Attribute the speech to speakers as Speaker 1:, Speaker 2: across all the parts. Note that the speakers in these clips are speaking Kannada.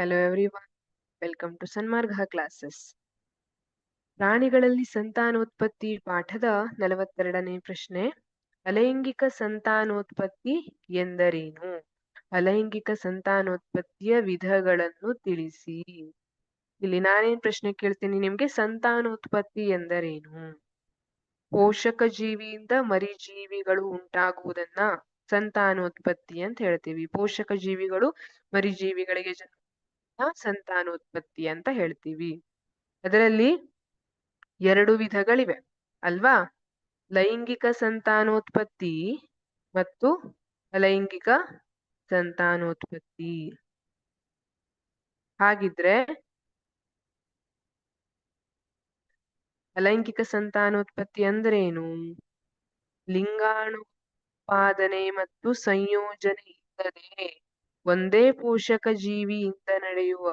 Speaker 1: Hello everyone, welcome to Sanmargha classes. ಪ್ರಾಣಿಗಳಲ್ಲಿ ಸಂತಾನೋತ್ಪತ್ತಿ ಪಾಠದ 42ನೇ ಪ್ರಶ್ನೆ. ಅಲೈಂಗಿಕ ಸಂತಾನೋತ್ಪತ್ತಿ ಎಂದರೇನು? ಅಲೈಂಗಿಕ ಸಂತಾನೋತ್ಪತ್ತಿಯ ವಿಧಗಳನ್ನು ತಿಳಿಸಿ. ಇಲ್ಲಿ ನಾನೇನ್ ಪ್ರಶ್ನೆ ಕೇಳ್ತೀನಿ ನಿಮ್ಗೆ, ಸಂತಾನೋತ್ಪತ್ತಿ ಎಂದರೇನು? ಪೋಷಕ ಜೀವಿಯಿಂದ ಮರಿಜೀವಿಗಳು ಉಂಟಾಗುವುದನ್ನ ಸಂತಾನೋತ್ಪತ್ತಿ ಅಂತ ಹೇಳ್ತೀವಿ. ಪೋಷಕ ಜೀವಿಗಳು ಮರಿಜೀವಿಗಳಿಗೆ ಸಂತಾನೋತ್ಪತ್ತಿ ಅಂತ ಹೇಳ್ತೀವಿ. ಅದರಲ್ಲಿ 2 ವಿಧಗಳಿವೆ ಅಲ್ವಾ? ಲೈಂಗಿಕ ಸಂತಾನೋತ್ಪತ್ತಿ ಮತ್ತು ಅಲೈಂಗಿಕ ಸಂತಾನೋತ್ಪತ್ತಿ. ಹಾಗಿದ್ರೆ ಅಲೈಂಗಿಕ ಸಂತಾನೋತ್ಪತ್ತಿ ಅಂದ್ರೇನು? ಲಿಂಗಾಣು ಉತ್ಪಾದನೆ ಮತ್ತು ಸಂಯೋಜನೆ ಇಲ್ಲದೆ ಒಂದೇ ಪೋಷಕ ಜೀವಿಯಿಂದ ನಡೆಯುವ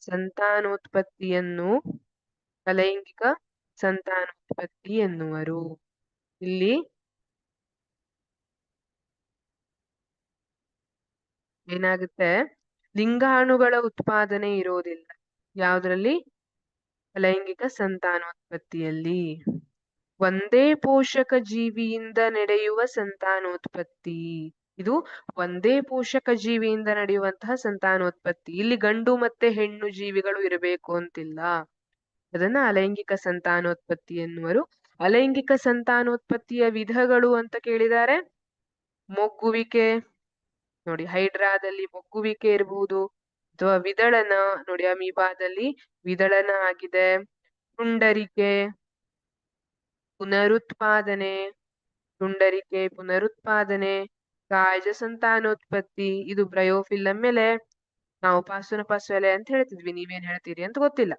Speaker 1: ಸಂತಾನೋತ್ಪತ್ತಿಯನ್ನು ಅಲೈಂಗಿಕ ಸಂತಾನೋತ್ಪತ್ತಿ ಎನ್ನುವರು. ಇಲ್ಲಿ ಏನಾಗುತ್ತೆ, ಲಿಂಗಾಣುಗಳ ಉತ್ಪಾದನೆ ಇರೋದಿಲ್ಲ. ಯಾವುದ್ರಲ್ಲಿ? ಅಲೈಂಗಿಕ ಸಂತಾನೋತ್ಪತ್ತಿಯಲ್ಲಿ. ಒಂದೇ ಪೋಷಕ ಜೀವಿಯಿಂದ ನಡೆಯುವ ಸಂತಾನೋತ್ಪತ್ತಿ. ಇದು ಒಂದೇ ಪೋಷಕ ಜೀವಿಯಿಂದ ನಡೆಯುವಂತಹ ಸಂತಾನೋತ್ಪತ್ತಿ. ಇಲ್ಲಿ ಗಂಡು ಮತ್ತೆ ಹೆಣ್ಣು ಜೀವಿಗಳು ಇರಬೇಕು ಅಂತಿಲ್ಲ. ಅದನ್ನ ಅಲೈಂಗಿಕ ಸಂತಾನೋತ್ಪತ್ತಿ ಎನ್ನುವರು. ಅಲೈಂಗಿಕ ಸಂತಾನೋತ್ಪತ್ತಿಯ ವಿಧಗಳು ಅಂತ ಕೇಳಿದ್ದಾರೆ. ಮೊಗ್ಗುವಿಕೆ ನೋಡಿ, ಹೈಡ್ರಾದಲ್ಲಿ ಮೊಗ್ಗುವಿಕೆ ಇರಬಹುದು, ಅಥವಾ ವಿದಳನ ನೋಡಿ, ಅಮೀಬಾದಲ್ಲಿ ವಿದಳನ ಆಗಿದೆ. ಪುಂಡರಿಕೆ, ಪುನರುತ್ಪಾದನೆ, ಪುಂಡರಿಕೆ ಪುನರುತ್ಪಾದನೆ, ಕಾಯಜ ಸಂತಾನೋತ್ಪತ್ತಿ. ಇದು ಬ್ರಯೋಫಿಲ್ಲಂ ಮೇಲೆ ನಾವು ಪಾಸುನ ಎಲೆ ಅಂತ ಹೇಳ್ತಿದ್ವಿ. ನೀವೇನ್ ಹೇಳ್ತೀರಿ ಅಂತ ಗೊತ್ತಿಲ್ಲ.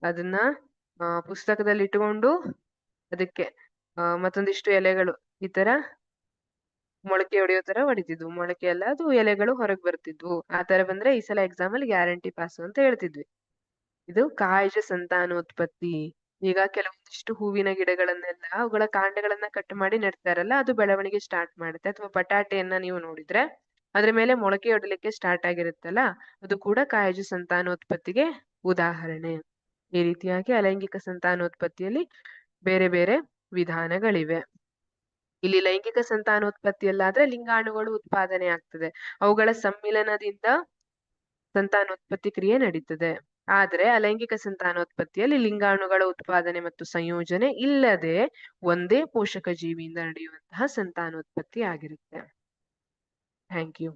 Speaker 1: ಅದನ್ನ ಪುಸ್ತಕದಲ್ಲಿ ಇಟ್ಟುಕೊಂಡು ಅದಕ್ಕೆ ಮತ್ತೊಂದಿಷ್ಟು ಎಲೆಗಳು ಈ ತರ ಮೊಳಕೆ ಹೊಡೆಯೋ ತರ ಹೊಡಿತಿದ್ವು. ಮೊಳಕೆ ಅಲ್ಲ, ಅದು ಎಲೆಗಳು ಹೊರಗೆ ಬರ್ತಿದ್ವು. ಆ ತರ ಬಂದ್ರೆ ಈ ಸಲ ಎಕ್ಸಾಮ್ ಅಲ್ಲಿ ಗ್ಯಾರಂಟಿ ಪಾಸು ಅಂತ ಹೇಳ್ತಿದ್ವಿ. ಇದು ಕಾಯಜ ಸಂತಾನೋತ್ಪತ್ತಿ. ಈಗ ಕೆಲವೊಂದಿಷ್ಟು ಹೂವಿನ ಗಿಡಗಳನ್ನೆಲ್ಲ ಅವುಗಳ ಕಾಂಡಗಳನ್ನ ಕಟ್ ಮಾಡಿ ನೆಡ್ತಾರಲ್ಲ, ಅದು ಬೆಳವಣಿಗೆ ಸ್ಟಾರ್ಟ್ ಮಾಡುತ್ತೆ. ಅಥವಾ ಬಟಾಟೆಯನ್ನ ನೀವು ನೋಡಿದ್ರೆ ಅದ್ರ ಮೇಲೆ ಮೊಳಕೆ ಹೊಡಲಿಕ್ಕೆ ಸ್ಟಾರ್ಟ್ ಆಗಿರುತ್ತಲ್ಲ, ಅದು ಕೂಡ ಕಾಯಜ ಸಂತಾನೋತ್ಪತ್ತಿಗೆ ಉದಾಹರಣೆ. ಈ ರೀತಿಯಾಗಿ ಅಲೈಂಗಿಕ ಸಂತಾನೋತ್ಪತ್ತಿಯಲ್ಲಿ ಬೇರೆ ಬೇರೆ ವಿಧಾನಗಳಿವೆ. ಇಲ್ಲಿ ಲೈಂಗಿಕ ಸಂತಾನೋತ್ಪತ್ತಿಯಲ್ಲಾದ್ರೆ ಲಿಂಗಾಣುಗಳು ಉತ್ಪಾದನೆ ಆಗ್ತದೆ, ಅವುಗಳ ಸಮ್ಮಿಲನದಿಂದ ಸಂತಾನೋತ್ಪತ್ತಿ ಕ್ರಿಯೆ ನಡೀತದೆ. ಆದ್ರೆ ಅಲೈಂಗಿಕ ಸಂತಾನೋತ್ಪತ್ತಿಯಲ್ಲಿ ಲಿಂಗಾಣುಗಳ ಉತ್ಪಾದನೆ ಮತ್ತು ಸಂಯೋಜನೆ ಇಲ್ಲದೆ ಒಂದೇ ಪೋಷಕ ಜೀವಿಯಿಂದ ನಡೆಯುವಂತಹ ಸಂತಾನೋತ್ಪತ್ತಿ ಆಗಿರುತ್ತೆ. Thank you.